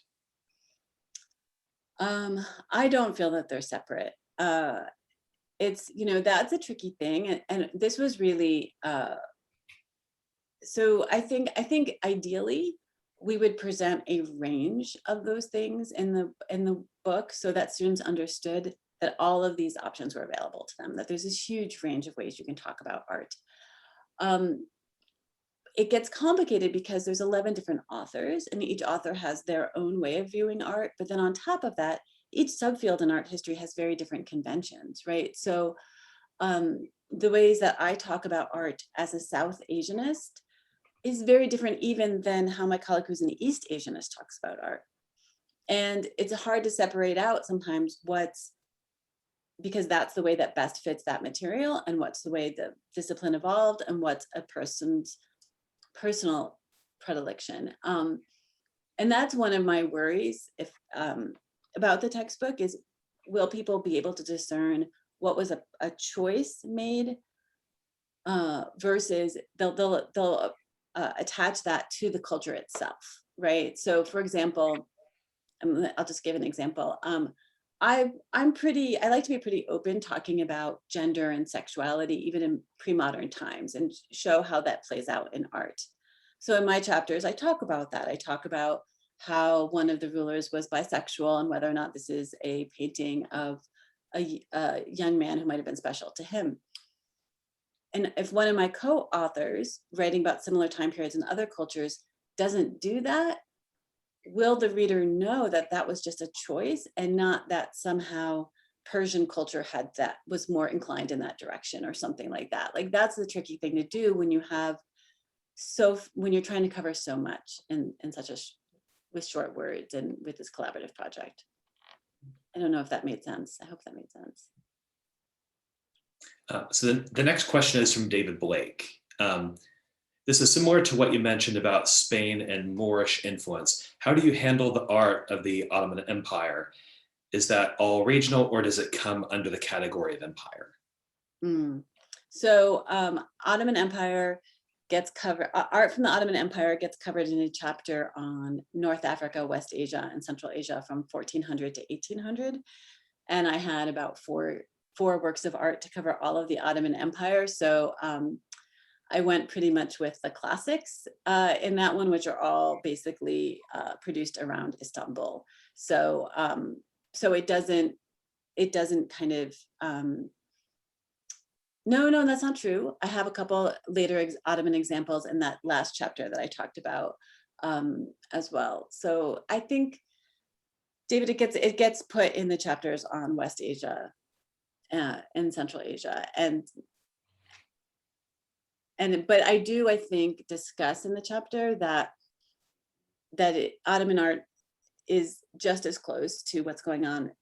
I don't feel that they're separate. It's, that's a tricky thing. And this was really, so I think ideally, we would present a range of those things in the book so that students understood that all of these options were available to them, that there's this huge range of ways you can talk about art. It gets complicated because there's 11 different authors and each author has their own way of viewing art. But then on top of that, each subfield in art history has very different conventions, right? So the ways that I talk about art as a South Asianist is very different even than how my colleague who's an East Asianist talks about art. And it's hard to separate out sometimes because that's the way that best fits that material and what's the way the discipline evolved and what's a person's personal predilection. And that's one of my worries about the textbook is, will people be able to discern what was a choice made versus they'll attach that to the culture itself, right? So for example, I'll just give an example. I like to be pretty open talking about gender and sexuality, even in pre-modern times, and show how that plays out in art. So in my chapters, I talk about that. I talk about how one of the rulers was bisexual and whether or not this is a painting of a young man who might have been special to him. And if one of my co-authors writing about similar time periods in other cultures doesn't do that, will the reader know that that was just a choice and not that somehow Persian culture was more inclined in that direction or something like that? Like that's the tricky thing to do when you're trying to cover so much in with short words and with this collaborative project. I don't know if that made sense. I hope that made sense. So the next question is from David Blake. This is similar to what you mentioned about Spain and Moorish influence. How do you handle the art of the Ottoman Empire? Is that all regional or does it come under the category of empire? So Ottoman Empire gets covered, art from the Ottoman Empire gets covered in a chapter on North Africa, West Asia, and Central Asia from 1400 to 1800. And I had about four works of art to cover all of the Ottoman Empire. So I went pretty much with the classics in that one, which are all basically produced around Istanbul. So it doesn't kind of, no, that's not true. I have a couple later Ottoman examples in that last chapter that I talked about as well. So I think David, it gets put in the chapters on West Asia and Central Asia, but I do, I think, discuss in the chapter that Ottoman art is just as close to what's going on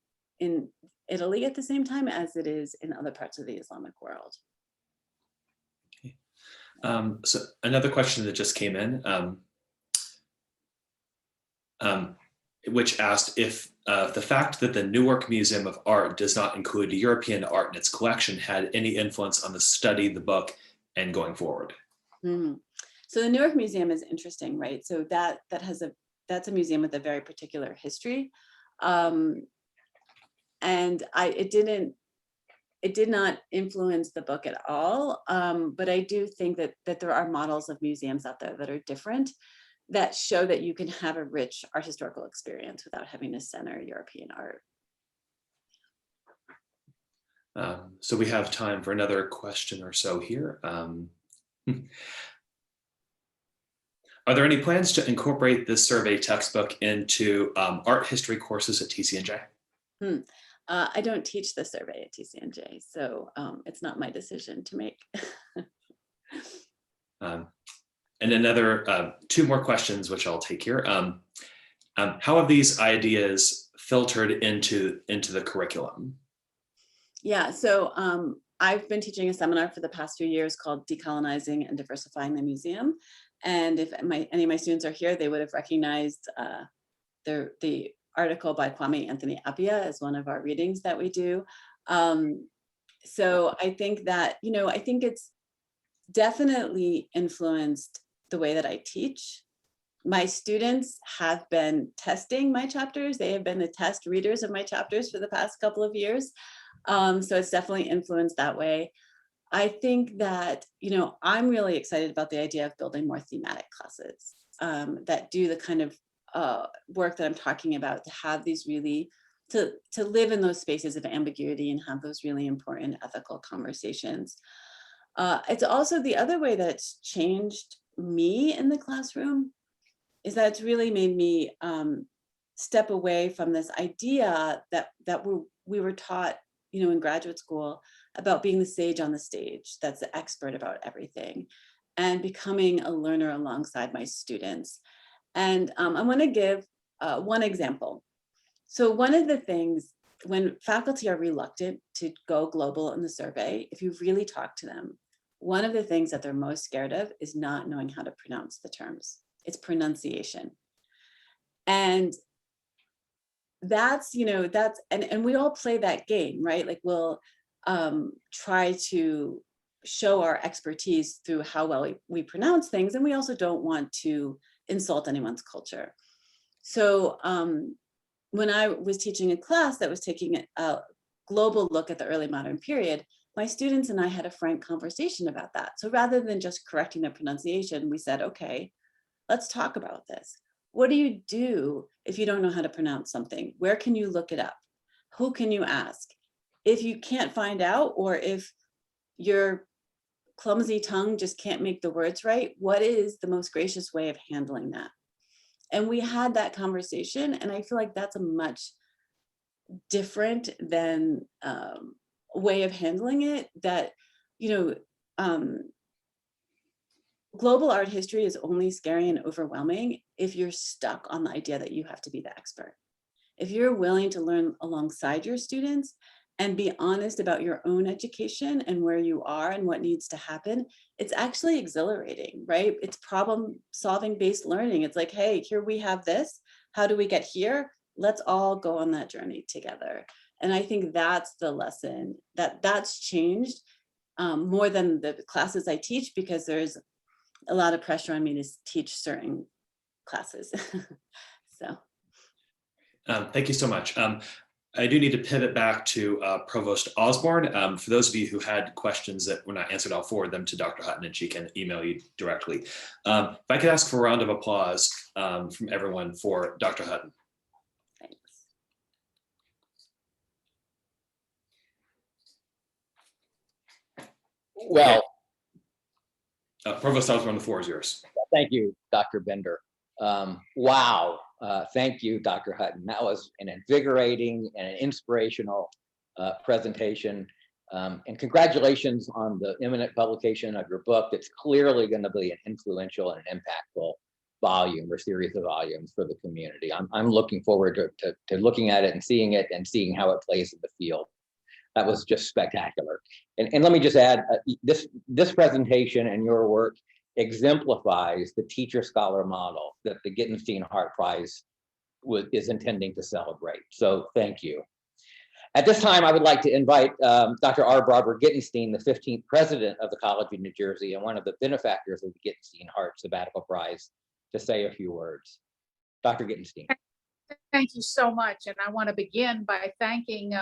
in Italy at the same time as it is in other parts of the Islamic world. Okay. So another question that just came in, which asked if the fact that the Newark Museum of Art does not include European art in its collection had any influence on the study, the book, and going forward. So the Newark Museum is interesting, right? So that's a museum with a very particular history, and it did not influence the book at all. But I do think that there are models of museums out there that are different, that show that you can have a rich art historical experience without having to center European art. So we have time for another question or so here. Are there any plans to incorporate this survey textbook into art history courses at TCNJ? I don't teach the survey at TCNJ, so it's not my decision to make. And another two more questions, which I'll take here. How have these ideas filtered into the curriculum? Yeah, so I've been teaching a seminar for the past few years called Decolonizing and Diversifying the Museum. And if any of my students are here, they would have recognized the article by Kwame Anthony Appiah as one of our readings that we do. So I think that, I think it's definitely influenced the way that I teach. My students have been testing my chapters. They have been the test readers of my chapters for the past couple of years. So it's definitely influenced that way. I think that, I'm really excited about the idea of building more thematic classes that do the kind of work that I'm talking about, to have these really, to live in those spaces of ambiguity and have those really important ethical conversations. It's also the other way that it's changed me in the classroom is that it's really made me step away from this idea that we were taught, in graduate school, about being the sage on the stage, that's the expert about everything, and becoming a learner alongside my students. And I want to give one example. So one of the things, when faculty are reluctant to go global in the survey, if you really talk to them, one of the things that they're most scared of is not knowing how to pronounce the terms. It's pronunciation. And that's, and we all play that game, right? Like we'll try to show our expertise through how well we pronounce things. And we also don't want to insult anyone's culture. So when I was teaching a class that was taking a global look at the early modern period, my students and I had a frank conversation about that. So rather than just correcting their pronunciation, we said, okay, let's talk about this. What do you do if you don't know how to pronounce something? Where can you look it up? Who can you ask? If you can't find out, or if your clumsy tongue just can't make the words right, what is the most gracious way of handling that? And we had that conversation, and I feel like that's a much different than way of handling it. That, global art history is only scary and overwhelming if you're stuck on the idea that you have to be the expert. If you're willing to learn alongside your students and be honest about your own education and where you are and what needs to happen, it's actually exhilarating, right? It's problem solving based learning. It's like, hey, here we have this. How do we get here? Let's all go on that journey together. And I think that's the lesson that's changed more than the classes I teach, because there's a lot of pressure on me to teach certain classes. So. Thank you so much. I do need to pivot back to Provost Osborne. For those of you who had questions that were not answered, I'll forward them to Dr. Hutton and she can email you directly. If I could ask for a round of applause from everyone for Dr. Hutton. Thanks. Well, Provost Osborne, the floor is yours. thank you, Dr. Bender. Wow. Thank you, Dr. Hutton. That was an invigorating and an inspirational presentation. And congratulations on the imminent publication of your book. It's clearly going to be an influential and an impactful volume or series of volumes for the community. I'm looking forward to looking at it and seeing how it plays in the field. That was just spectacular. And let me just add, this presentation and your work exemplifies the teacher scholar model that the Gitenstein-Hart Prize is intending to celebrate. So thank you. At this time, I would like to invite Dr. R. Barbara Gitenstein, the 15th president of the College of New Jersey and one of the benefactors of the Gitenstein-Hart Sabbatical Prize, to say a few words. Dr. Gitenstein. Thank you so much. And I want to begin by thanking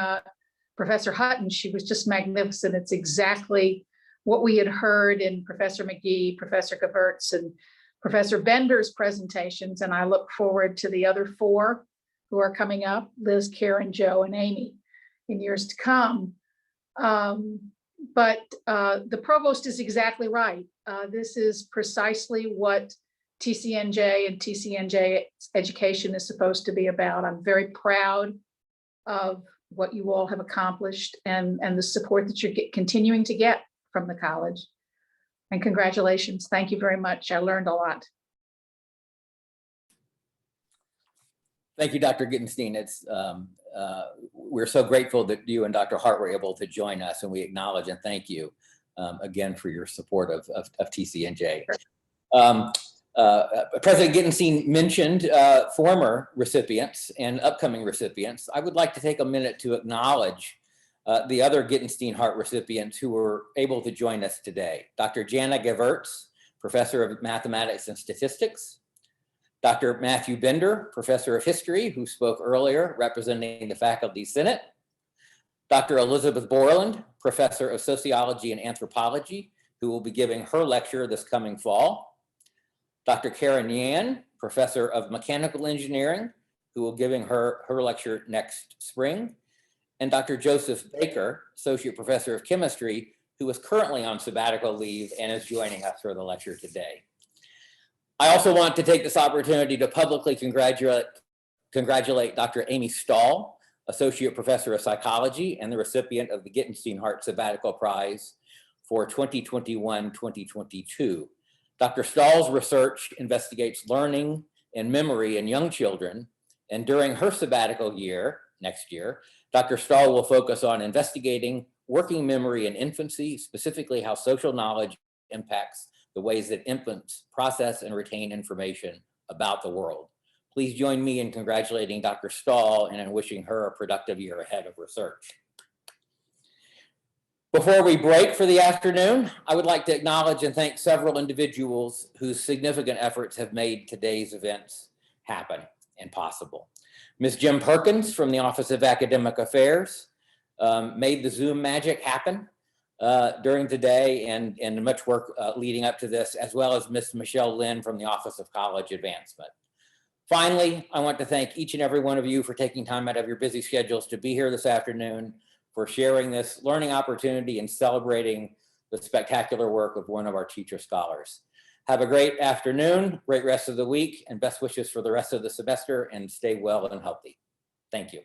Professor Hutton. She was just magnificent. It's exactly what we had heard in Professor McGee, Professor Gevertz, and Professor Bender's presentations. And I look forward to the other four who are coming up, Liz, Karen, Joe, and Amy, in years to come. But the provost is exactly right. This is precisely what TCNJ and TCNJ education is supposed to be about. I'm very proud of what you all have accomplished and the support that you're continuing to get from the college. And congratulations. Thank you very much. I learned a lot. Thank you, Dr. Gitenstein. We're so grateful that you and Dr. Hart were able to join us, and we acknowledge and thank you again for your support of TCNJ. President Gitenstein mentioned former recipients and upcoming recipients. I would like to take a minute to acknowledge the other Gitenstein-Hart recipients who were able to join us today. Dr. Jana Gevertz, Professor of Mathematics and Statistics. Dr. Matthew Bender, Professor of History, who spoke earlier, representing the Faculty Senate. Dr. Elizabeth Borland, Professor of Sociology and Anthropology, who will be giving her lecture this coming fall. Dr. Karen Yan, Professor of Mechanical Engineering, who will be giving her lecture next spring. And Dr. Joseph Baker, Associate Professor of Chemistry, who is currently on sabbatical leave and is joining us for the lecture today. I also want to take this opportunity to publicly congratulate Dr. Amy Stahl, Associate Professor of Psychology and the recipient of the Gitenstein-Hart Sabbatical Prize for 2021-2022. Dr. Stahl's research investigates learning and memory in young children, and during her sabbatical year, next year, Dr. Stahl will focus on investigating working memory in infancy, specifically how social knowledge impacts the ways that infants process and retain information about the world. Please join me in congratulating Dr. Stahl and in wishing her a productive year ahead of research. Before we break for the afternoon, I would like to acknowledge and thank several individuals whose significant efforts have made today's events happen and possible. Ms. Jim Perkins from the Office of Academic Affairs made the Zoom magic happen during today and much work leading up to this, as well as Ms. Michelle Lynn from the Office of College Advancement. Finally, I want to thank each and every one of you for taking time out of your busy schedules to be here this afternoon, for sharing this learning opportunity and celebrating the spectacular work of one of our teacher scholars. Have a great afternoon, great rest of the week, and best wishes for the rest of the semester, and stay well and healthy. Thank you.